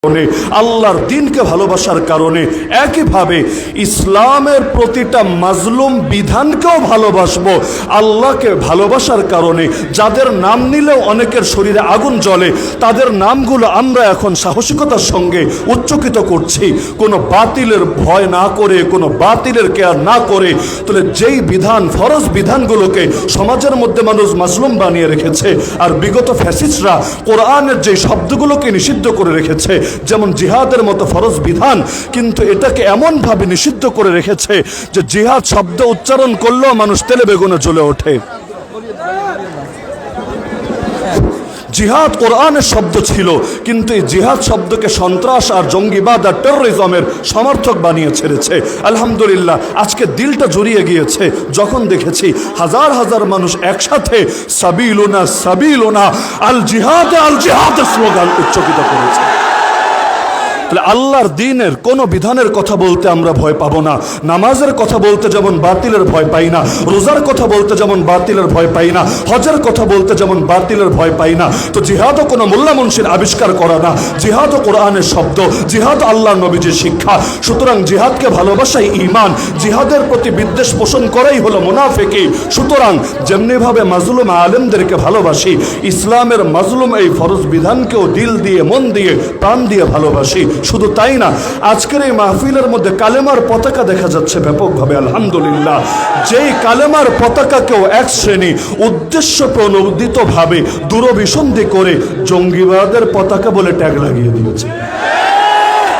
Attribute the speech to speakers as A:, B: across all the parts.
A: আল্লাহর দিনকে ভালোবাসার কারণে একইভাবে ইসলামের প্রতিটা মাজলুম বিধানকেও ভালোবাসবো। আল্লাহকে ভালোবাসার কারণে যাদের নাম নিলেও অনেকের শরীরে আগুন জ্বলে, তাদের নামগুলো আমরা এখন সাহসিকতার সঙ্গে উচ্চকিত করছি, কোনো বাতিলের ভয় না করে, কোনো বাতিলের কেয়ার না করে। তাহলে যেই বিধান, ফরজ বিধানগুলোকে সমাজের মধ্যে মানুষ মাজলুম বানিয়ে রেখেছে, আর বিগত ফ্যাসিস্টরা কোরআনের যে শব্দগুলোকে নিষিদ্ধ করে রেখেছে, যেমন জিহাদের মতো ফরজ বিধান, কিন্তু এটাকে এমনভাবে নিষিদ্ধ করে রেখেছে যে জিহাদ শব্দ উচ্চারণ করলেও মানুষ তেলে বেগুনে জ্বলে ওঠে। জিহাদ কোরআনের শব্দ ছিল, কিন্তু এই জিহাদ শব্দকে সন্ত্রাস আর জঙ্গিবাদ আর টেরোরিজমের সমর্থক বানিয়ে ছেড়েছে। আলহামদুলিল্লাহ, আজকে দিলটা জড়িয়ে গিয়েছে যখন দেখেছি হাজার হাজার মানুষ একসাথে সাবিলুনা সাবিলুনা আল জিহাদ স্লোগান উচ্চকিত করেছে। তাহলে আল্লাহর দ্বীনের কোনো বিধানের কথা বলতে আমরা ভয় পাবো না। নামাজের কথা বলতে যেমন বাতিলের ভয় পাই না, রোজার কথা বলতে যেমন বাতিলের ভয় পাই না, হজের কথা বলতে যেমন বাতিলের ভয় পাই না, তো জিহাদও কোনো মোল্লা মুন্সির আবিষ্কার করা না, জিহাদও কোরআনের শব্দ, জিহাদ আল্লাহর নবীজির শিক্ষা। সুতরাং জিহাদকে ভালোবাসাই ঈমান, জিহাদের প্রতি বিদ্বেষ পোষণ করাই হলো মুনাফিকি। সুতরাং যেমনিভাবে মাজলুম আলেমদেরকে ভালোবাসি, ইসলামের মাজলুম এই ফরজ বিধানকেও দিল দিয়ে, মন দিয়ে, প্রাণ দিয়ে ভালোবাসি। শুধু তাই না, আজকের এই মাহফিলের মধ্যে কালেমার পতাকা দেখা যাচ্ছে ব্যাপকভাবে, আলহামদুলিল্লাহ। যেই কালেমার পতাকাকেও এক শ্রেণী উদ্দেশ্য প্রণোদিতভাবে দূরভিসন্ধি করে জঙ্গিবাদের পতাকা বলে ট্যাগ লাগিয়ে দিয়েছে।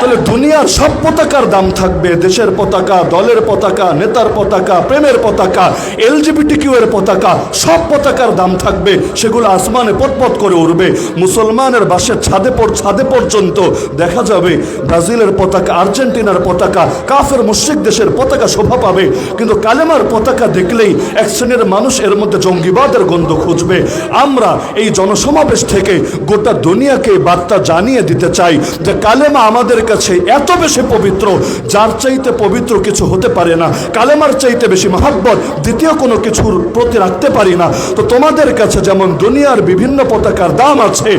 A: তাহলে দুনিয়ার সব পতাকার দাম থাকবে, দেশের পতাকা, দলের পতাকা, নেতার পতাকা, প্রেমের পতাকা, এলজিবিটিকিউ এর পতাকা, সব পতাকার দাম থাকবে, সেগুলো আসমানে পতপত করে উড়বে। মুসলমানের বাসের ছাদে পর্যন্ত দেখা যাবে ব্রাজিলের পতাকা, আর্জেন্টিনার পতাকা, কাফের মুশরিক দেশের পতাকা শোভা পাবে। কিন্তু কালেমার পতাকা দেখলেই এক শ্রেণীর মানুষ এর মধ্যে জঙ্গিবাদের গন্ধ খুঁজবে। আমরা এই জনসমাবেশ থেকে গোটা দুনিয়াকে বার্তা জানিয়ে দিতে চাই যে কালেমা আমাদের কাছে এত বেশি পবিত্র, যার চাইতে পবিত্র কিছু হতে পারে না। কালেমার চাইতে বেশি মহব্বত দ্বিতীয় কোনো কিছুর প্রতি রাখতে পারি না। তো তোমাদের কাছে যেমন দুনিয়ার বিভিন্ন পতাকার দাম আছে,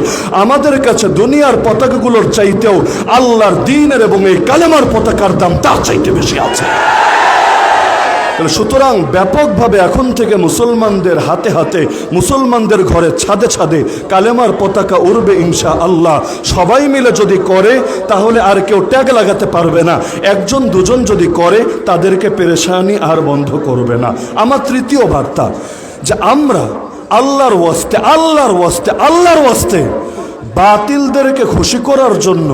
A: আমাদের কাছে দুনিয়ার পতাকাগুলোর চাইতেও আল্লাহর দ্বীনের এবং এই কালেমার পতাকার দাম তার চাইতে বেশি আছে। সুতরাং ব্যাপকভাবে এখন থেকে মুসলমানদের হাতে হাতে, মুসলমানদের ঘরে ছাদে ছাদে কালেমার পতাকা উড়বে ইনশাআল্লাহ। সবাই মিলে যদি করে তাহলে আর কেউ ট্যাগ লাগাতে পারবে না। একজন দুজন যদি করে তাদেরকে পেরেশানি আর বন্ধ করবে না। আমার তৃতীয় বার্তা যে আমরা আল্লাহর ওয়াস্তে বাতিলদেরকে খুশি করার জন্য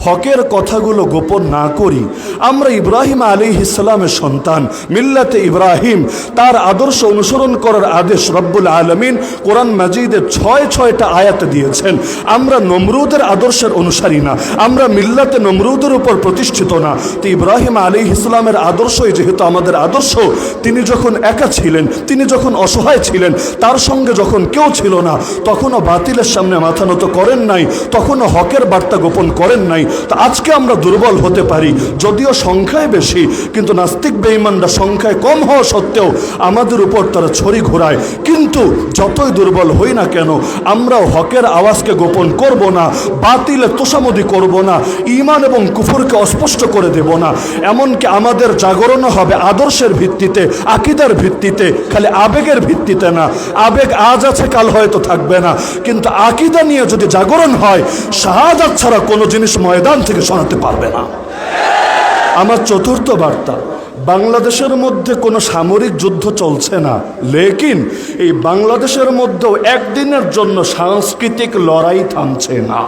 A: হকের কথাগুলো গোপন না করি। আমরা ইব্রাহিম আলাইহিস সালামের সন্তান, মিল্লাতে ইব্রাহিম, তার আদর্শ অনুসরণ করার আদেশ রব্বুল আলামিন কোরআন মাজিদে ৬টা আয়াত দিয়েছেন। আমরা নমরুদের আদর্শের অনুসারী না, আমরা মিল্লাতে নমরুদের উপর প্রতিষ্ঠিত না। তো ইব্রাহিম আলাইহিস সালামের আদর্শই যেহেতু আমাদের আদর্শ, তিনি যখন একা ছিলেন, তিনি যখন অসহায় ছিলেন, তার সঙ্গে যখন কেউ ছিল না, তখনও বাতিলের সামনে মাথা নত করেন নাই, তখনও হকের বার্তা গোপন করেন নাই। তো আজকে আমরা দুর্বল হতে পারি, যদিও সংখ্যায় বেশি, কিন্তু নাস্তিক বেঈমানরা সংখ্যায় কম হওয়া সত্ত্বেও আমাদের উপর তারা ছড়ি ঘোরায়। কিন্তু যতই দুর্বল হই না কেন, আমরাও হকের আওয়াজকে গোপন করব না, বাতিলে তোষামদি করব না, ঈমান এবং কুফরকে অস্পষ্ট করে দেব না। এমনকি আমাদের জাগরণ হবে আদর্শের ভিত্তিতে, আকীদার ভিত্তিতে, খালি আবেগের ভিত্তিতে না। আবেগ আজ আছে, কাল হয়তো থাকবে না, কিন্তু আকীদা নিয়ে যদি জাগরণ হয়, শাহাদাত ছাড়া কোনো জিনিস ময়দান থেকে সরাতে পারবে না। আমার চতুর্থ বার্তা, বাংলাদেশের মধ্যে কোনো সামরিক যুদ্ধ চলছে না, লেকিন এই বাংলাদেশের মধ্যেও একদিনের জন্য সাংস্কৃতিক লড়াই থামছে না।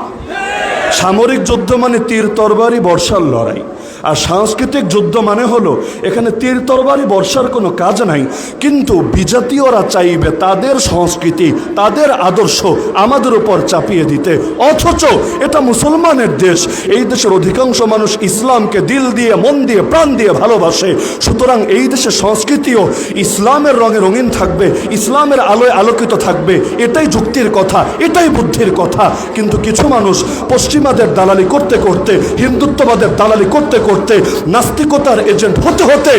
A: সামরিক যুদ্ধ মানে তীর তরবারি বর্ষার লড়াই, আর সাংস্কৃতিক যুদ্ধ মানে হলো এখানে তীর তরবারি বর্ষার কোনো কাজ নাই, কিন্তু বিজাতীয়রা চাইবে তাদের সংস্কৃতি, তাদের আদর্শ আমাদের উপর চাপিয়ে দিতে। অথচ এটা মুসলমানের দেশ, এই দেশের অধিকাংশ মানুষ ইসলামকে দিল দিয়ে, মন দিয়ে, প্রাণ দিয়ে ভালোবাসে। সুতরাং এই দেশের সংস্কৃতিও ইসলামের রঙে রঙিন থাকবে, ইসলামের আলোয় আলোকিত থাকবে। এটাই যুক্তির কথা, এটাই বুদ্ধির কথা। কিন্তু কিছু মানুষ পশ্চিমাদের দালালি করতে করতে, হিন্দুত্ববাদের দালালি করতে করতে নাস্তিকতার এজেন্ট হতে হতে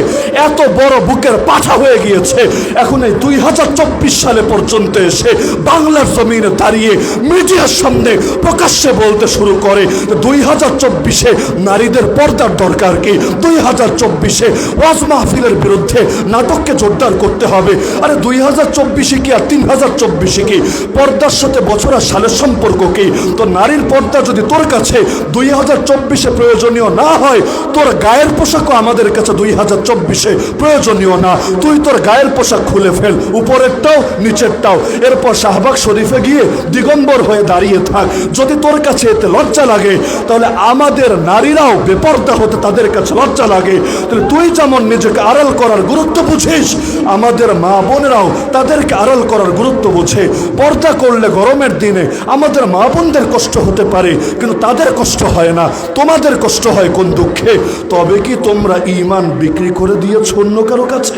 A: এত বড় বুকের পাঠা হয়ে গিয়েছে। এখন এই 2024 সালে পর্যন্ত এসে বাংলার জমিনে দাঁড়িয়ে মিডিয়ার সামনে প্রকাশ্যে বলতে শুরু করে 2024-এ নারীদের পর্দার দরকার কি, 2024-এ ওয়াজ মাহফিলের বিরুদ্ধে নাটককে জোরদার করতে হবে। আরে 2024-এ কি আর 3024-এ কি? পর্দার সাথে বছর আর সালের সম্পর্ক কি? তো নারীর পর্দা যদি তোর কাছে 2024-এ প্রয়োজনীয় না হয়, তোর গায়ের পোশাকও আমাদের কাছে 2024-এ প্রয়োজনীয় না। তুই তোর গায়ের পোশাক খুলে ফেল, উপরেরটাও নিচেরটাও, এরপর শাহবাগ শরীফে গিয়ে দিগম্বর হয়ে দাঁড়িয়ে থাক। যদি তোর কাছে এতে লজ্জা লাগে, তাহলে আমাদের নারীরাও বেপর্দা হতে তাদের কাছে লজ্জা লাগে। তাহলে তুই যেমন নিজেকে আড়াল করার গুরুত্ব বুঝিস, আমাদের মা বোনেরাও তাদেরকে আড়াল করার গুরুত্ব বুঝে। পর্দা করলে গরমের দিনে আমাদের মা বোনদের কষ্ট হতে পারে, কিন্তু তাদের কষ্ট হয় না। তোমাদের কষ্ট হয় কোন দুঃখে? তবে কি তোমরা ঈমান বিক্রি করে দিয়েছ অন্য কারো কাছে?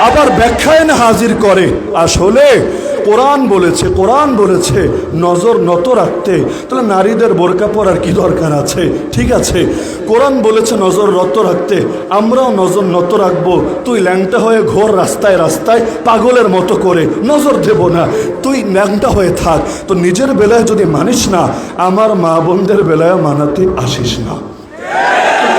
A: আবার ব্যাখ্যায় না হাজির করে আসলে কোরআন বলেছে নজর নত রাখতে। তাহলে নারীদের বোরকা পরার কি দরকার আছে? ঠিক আছে, কোরআন বলেছে নজর নত রাখতে, আমরাও নজর নত রাখবো। তুই ল্যাংটা হয়ে ঘোর রাস্তায় রাস্তায় পাগলের মতো করে নজর দেব না, তুই ল্যাংটা হয়ে থাক। তো নিজের বেলায় যদি মানিস না, আমার মা বোনদের বেলায় মানাতে আসিস না।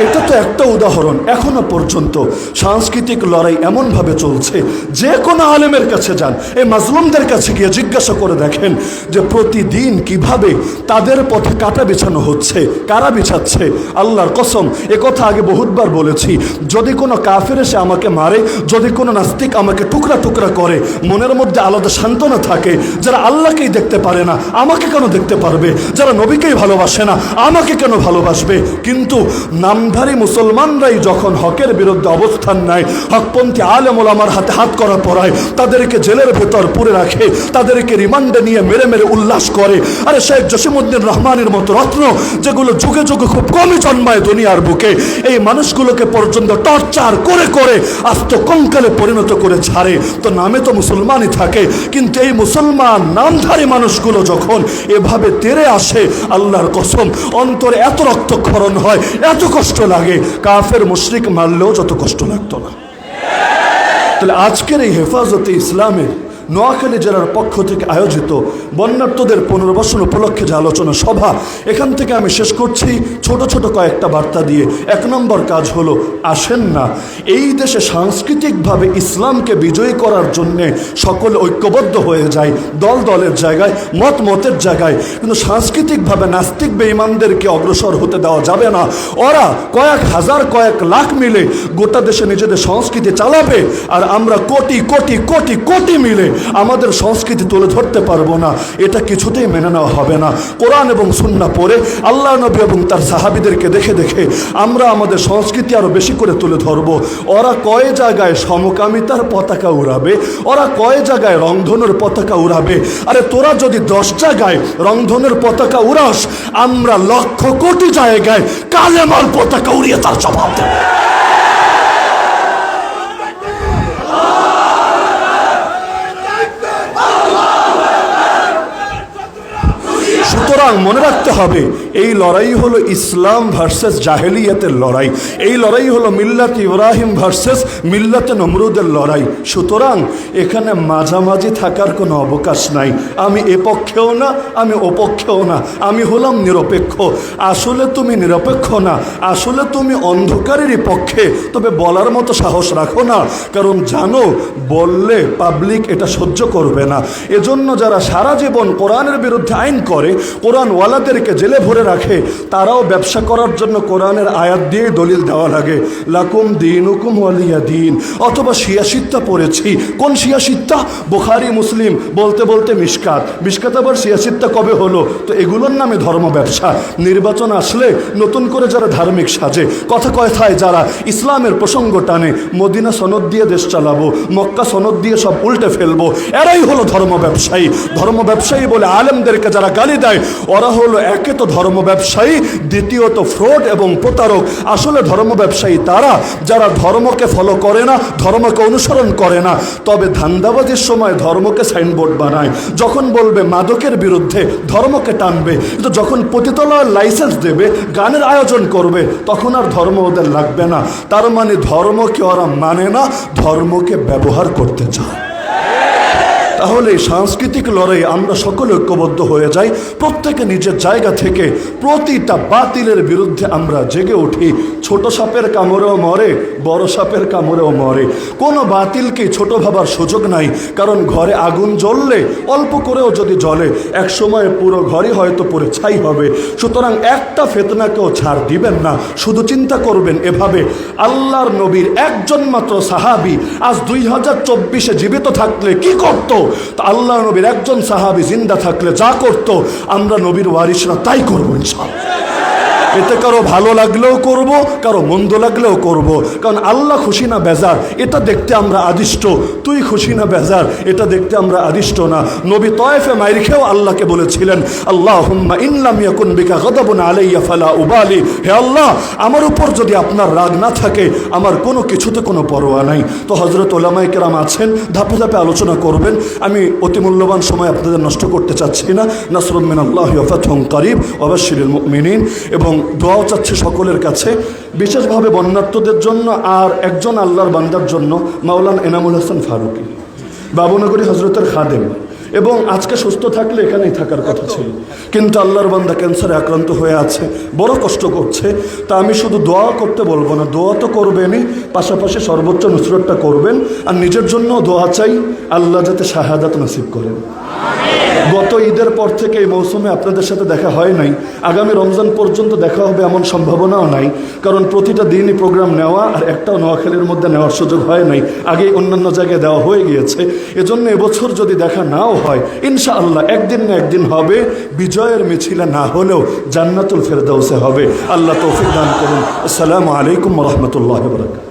A: এটা তো একটা উদাহরণ। এখনো পর্যন্ত সাংস্কৃতিক লড়াই এমনভাবে চলছে, যে কোনো আলেমের কাছে যান, এই মাজলুমদের কাছে গিয়ে জিজ্ঞাসা করে দেখেন যে প্রতিদিন কিভাবে তাদের পথে কাটা বিছানো হচ্ছে। কারা বিছাচ্ছে? আল্লাহর কসম, এ কথা আগে বহুতবার বলেছি। যদি কোনো কাফের এসে আমাকে মারে, যদি কোনো নাস্তিক আমাকে টুকরা টুকরা করে, মনের মধ্যে আলাদা সান্ত্বনা থাকে। যারা আল্লাহকেই দেখতে পারে না, আমাকে কেন দেখতে পারবে? যারা নবীকেই ভালোবাসে না, আমাকে কেন ভালোবাসবে? কিন্তু নামধারী মুসলমানরাই যখন হকের বিরুদ্ধে অবস্থান নেয়, হকপন্থী আলেম ওলামার হাতে হাত করা পড়ায়, তাদেরকে জেলের ভেতর পুরে রাখে, তাদেরকে রিমান্ডে নিয়ে মেরে মেরে উল্লাস করে। আরে শেখ জসিমউদ্দিন রহমানের মতো রত্ন, যেগুলো যুগে যুগে খুব কমই জন্মায় দুনিয়ার বুকে, এই মানুষগুলোকে পর্যন্ত টর্চার করে করে আস্ত কঙ্কালে পরিণত করে ছাড়ে। তো নামে তো মুসলমানই থাকে, কিন্তু এই মুসলমান নামধারী মানুষগুলো যখন এভাবে তেরে আসে, আল্লাহর কসম অন্তরে এত রক্তক্ষরণ হয়, এত কষ্ট লাগে, কাফের মুশরিক মারলেও যত কষ্ট লাগতো না। তাহলে আজকের এই হেফাজতে ইসলামের নোয়াখালী জেলার পক্ষ থেকে আয়োজিত বন্যার্তদের পুনর্বাসন উপলক্ষে যে আলোচনা সভা, এখান থেকে আমি শেষ করছি ছোট ছোট কয়েকটা বার্তা দিয়ে। 1 নম্বর কাজ হলো, আসেন না এই দেশে সাংস্কৃতিকভাবে ইসলামকে বিজয়ী করার জন্যে সকলে ঐক্যবদ্ধ হয়ে যায়, দল দলের জায়গায়, মত মতের জায়গায়, কিন্তু সাংস্কৃতিকভাবে নাস্তিক বেঈমানদেরকে অগ্রসর হতে দেওয়া যাবে না। ওরা কয়েক হাজার কয়েক লাখ মিলে গোটা দেশে নিজেদের সংস্কৃতি চালাবে, আর আমরা কোটি কোটি কোটি কোটি মিলে আমাদের সংস্কৃতি তুলে ধরতে পারবো না। এটা কিছুতেই মেনে নেওয়া হবে না। কোরআন এবং সুন্নাহ পড়ে আল্লাহ নবী এবং তার সাহাবীদেরকে দেখে দেখে আমরা আমাদের সংস্কৃতি আরো বেশি করে তুলে ধরবো। ওরা কয় জায়গায় সমকামিতার পতাকা উড়াবে, ওরা কয় জায়গায় রংধনুর পতাকা উড়াবে। আরে তোরা যদি 10 জায়গায় রংধনুর পতাকা উড়াস, আমরা লক্ষ কোটি জায়গায় কালেমার পতাকা উড়িয়ে তার জবাব দেব। সুতরাং মনে রাখতে হবে, এই লড়াই হলো ইসলাম ভার্সেস জাহেলিয়াতের লড়াই, এই লড়াই হলো মিল্লাত ইব্রাহিম ভার্সেস মিল্লাতে নমরুদের লড়াই। সুতরাং এখানে মাঝামাঝি থাকার কোনো অবকাশ নাই। আমি এ পক্ষেও না, আমি ও পক্ষেও না, আমি হলাম নিরপেক্ষ। আসলে তুমি নিরপেক্ষ না, আসলে তুমি অন্ধকারেরই পক্ষে, তবে বলার মতো সাহস রাখো না, কারণ জানো বললে পাবলিক এটা সহ্য করবে না। এজন্য যারা সারা জীবন কোরআনের বিরুদ্ধে আইন করে, কোরআনওয়ালাদেরকে জেলে ভরে রাখে, তারাও ব্যবসা করার জন্য কোরআনের আয়াত দিয়ে দলিল দেওয়া লাগে, লাকুম দীনুকুম ওয়ালিয়া দীন। অথবা শিয়াশিত্তা পড়েছি, কোন শিয়াশিত্তা? বুখারী মুসলিম বলতে বলতে মিশকাত, মিশকাত আবার শিয়াশিত্তা কবে হলো? তো এগুলোর নামে ধর্ম ব্যবসা। নির্বাচন আসলে নতুন করে যারা ধার্মিক সাজে, কথা কথায় যারা ইসলামের প্রসঙ্গ টানে, মদিনা সনদ দিয়ে দেশ চালাবো, মক্কা সনদ দিয়ে সব উল্টে ফেলবো, এরাই হলো ধর্ম ব্যবসায়ী। ধর্ম ব্যবসায়ী বলে আলেমদেরকে যারা গালি দেয়, ওরা হলো একে তো ধর্ম ব্যবসায়ী, দ্বিতীয়ত ফ্রড এবং প্রতারক। আসলে ধর্ম ব্যবসায়ী তারা যারা ধর্মকে ফলো করে না, ধর্মকে অনুসরণ করে না, তবে ধান্দাবাজির সময় ধর্মকে সাইনবোর্ড বানায়। যখন বলবে মাদকের বিরুদ্ধে ধর্মকে টানবে, কিন্তু যখন পতিতালয়ের লাইসেন্স দেবে, গানের আয়োজন করবে, তখন আর ধর্ম ওদের লাগবে না। তার মানে ধর্মকে ওরা মানে না, ধর্মকে ব্যবহার করতে চায়। তাহলে এই সাংস্কৃতিক লড়াই আমরা সকলে ঐক্যবদ্ধ হয়ে যাই, প্রত্যেকে নিজের জায়গা থেকে প্রতিটা বাতিলের বিরুদ্ধে আমরা জেগে উঠি। ছোট সাপের কামড়েও মরে, বড় সাপের কামড়েও মরে। কোনো বাতিলকে ছোট ভাবার সুযোগ নাই, কারণ ঘরে আগুন জ্বললে অল্প করেও যদি জ্বলে, এক সময় পুরো ঘরই হয়তো পুড়ে ছাই হবে। সুতরাং একটা ফিতনাকেও ছাড় দিবেন না। শুধু চিন্তা করবেন এভাবে, আল্লাহর নবীর একজন মাত্র সাহাবী আজ 2024-এ জীবিত থাকলে কি করত? তা আল্লাহ নবীর একজন সাহাবী জিন্দা থাকলে যা করত, আমরা নবীর ওয়ারিসরা তাই করবো ইনশাআল্লাহ। এতে কারো ভালো লাগলেও করব, কারো মন্দ লাগলেও করব, কারণ আল্লাহ খুশি না বেজার এটা দেখতে আমরা আদিষ্ট। তুই খুশি না বেজার এটা দেখতে আমরা আদিষ্ট না। নবী তয়েফে মাইর খেয়েও আল্লাহকে বলেছিলেন, আল্লাহুম্মা ইন লাম ইয়াকুন বিকা গাদাবুন আলাইয়া ফালা উবালি, হে আল্লাহ, আমার উপর যদি আপনার রাগ না থাকে, আমার কোনো কিছুতে কোনো পরোয়া নাই। তো হযরত উলামায়ে কেরাম আছেন, ধাপে ধাপে আলোচনা করবেন। আমি অতি মূল্যবান সময় আপনাদের নষ্ট করতে চাচ্ছি না। নাসরুম মিনাল্লাহি ওয়া ফাতহুন করিব ওয়া বাশশিরিল মুমিনিন। এবং দোয়াও চাচ্ছে সকলের কাছে, বিশেষভাবে বন্যার্তদের জন্য আর একজন আল্লাহর বান্দার জন্য, মাওলানা এনামুল হাসান ফারুকী, বাবুনগরী হজরতের খাদেম, এবং আজকে সুস্থ থাকলে এখানেই থাকার কথা ছিল, কিন্তু আল্লাহর বান্দা ক্যান্সারে আক্রান্ত হয়ে আছে, বড় কষ্ট করছে। তা আমি শুধু দোয়া করতে বলবো না, দোয়া তো করবেনই, পাশাপাশি সর্বোচ্চ নুসরতটা করবেন। আর নিজের জন্য দোয়া চাই, আল্লাহ যাতে শাহাদাত নসিব করেন। গত ঈদের পর থেকে এই মৌসুমে আপনাদের সাথে দেখা হয় নাই, আগামী রমজান পর্যন্ত দেখা হবে এমন সম্ভাবনাও নাই, কারণ প্রতিটা দিনই প্রোগ্রাম নেওয়া, আর একটাও নোয়াখালীর মধ্যে নেওয়ার সুযোগ হয় নাই, আগে অন্যান্য জায়গায় দেওয়া হয়ে গিয়েছে। এজন্য এবছর যদি দেখা নাও হয়, ইনশাআল্লাহ একদিন না একদিন হবে, বিজয়ের মিছিলে না হলেও জান্নাতুল ফেরদাউসে হবে। আল্লাহ তৌফিক দান করুন। আসসালামু আলাইকুম ওয়া রাহমাতুল্লাহি ওয়া বারাকাতুহু।